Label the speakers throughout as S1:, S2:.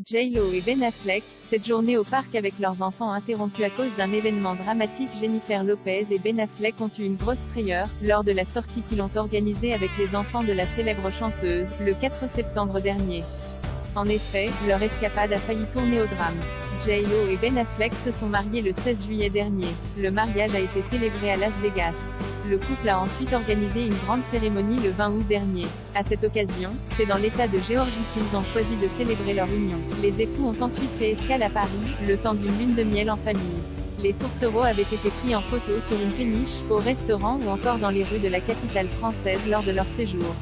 S1: J-Lo et Ben Affleck, cette journée au parc avec leurs enfants interrompue à cause d'un événement dramatique. Jennifer Lopez et Ben Affleck ont eu une grosse frayeur, lors de la sortie qu'ils ont organisée avec les enfants de la célèbre chanteuse, le 4 septembre dernier. En effet, leur escapade a failli tourner au drame. J-Lo et Ben Affleck se sont mariés le 16 juillet dernier. Le mariage a été célébré à Las Vegas. Le couple a ensuite organisé une grande cérémonie le 20 août dernier. À cette occasion, c'est dans l'État de Géorgie qu'ils ont choisi de célébrer leur union. Les époux ont ensuite fait escale à Paris, le temps d'une lune de miel en famille. Les tourtereaux avaient été pris en photo sur une péniche, au restaurant ou encore dans les rues de la capitale française lors de leur séjour.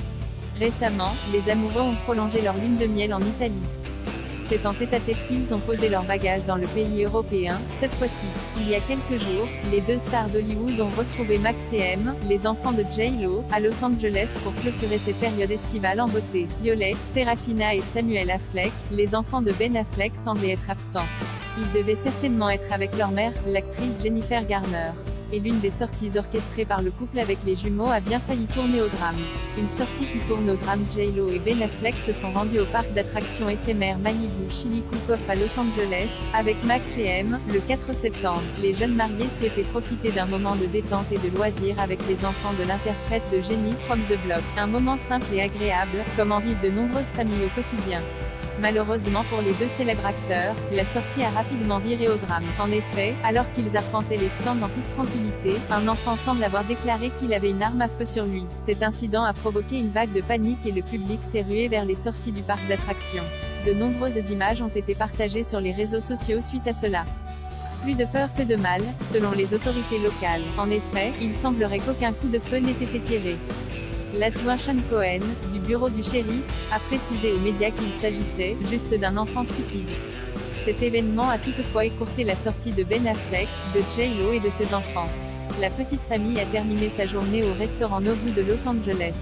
S1: Récemment, les amoureux ont prolongé leur lune de miel en Italie. C'est en tête-à-tête qu'ils ont posé leurs bagages dans le pays européen. Cette fois-ci, il y a quelques jours, les deux stars d'Hollywood ont retrouvé Max et M, les enfants de J-Lo, à Los Angeles pour clôturer cette période estivale en beauté. Violet, Serafina et Samuel Affleck, les enfants de Ben Affleck, semblaient être absents. Ils devaient certainement être avec leur mère, l'actrice Jennifer Garner. Et l'une des sorties orchestrées par le couple avec les jumeaux a bien failli tourner au drame. Une sortie qui tourne au drame. J-Lo et Ben Affleck se sont rendus au parc d'attractions éphémère Malibu Chillicothe à Los Angeles, avec Max et M, le 4 septembre. Les jeunes mariés souhaitaient profiter d'un moment de détente et de loisirs avec les enfants de l'interprète de Jenny from the Block. Un moment simple et agréable, comme en vivent de nombreuses familles au quotidien. Malheureusement pour les deux célèbres acteurs, la sortie a rapidement viré au drame. En effet, alors qu'ils arpentaient les stands en toute tranquillité, un enfant semble avoir déclaré qu'il avait une arme à feu sur lui. Cet incident a provoqué une vague de panique et le public s'est rué vers les sorties du parc d'attractions. De nombreuses images ont été partagées sur les réseaux sociaux suite à cela. Plus de peur que de mal, selon les autorités locales. En effet, il semblerait qu'aucun coup de feu n'ait été tiré. L'adjoint Sean Cohen, du bureau du shérif, a précisé aux médias qu'il s'agissait juste d'un enfant stupide. Cet événement a toutefois écourté la sortie de Ben Affleck, de J-Lo et de ses enfants. La petite famille a terminé sa journée au restaurant Nobu de Los Angeles.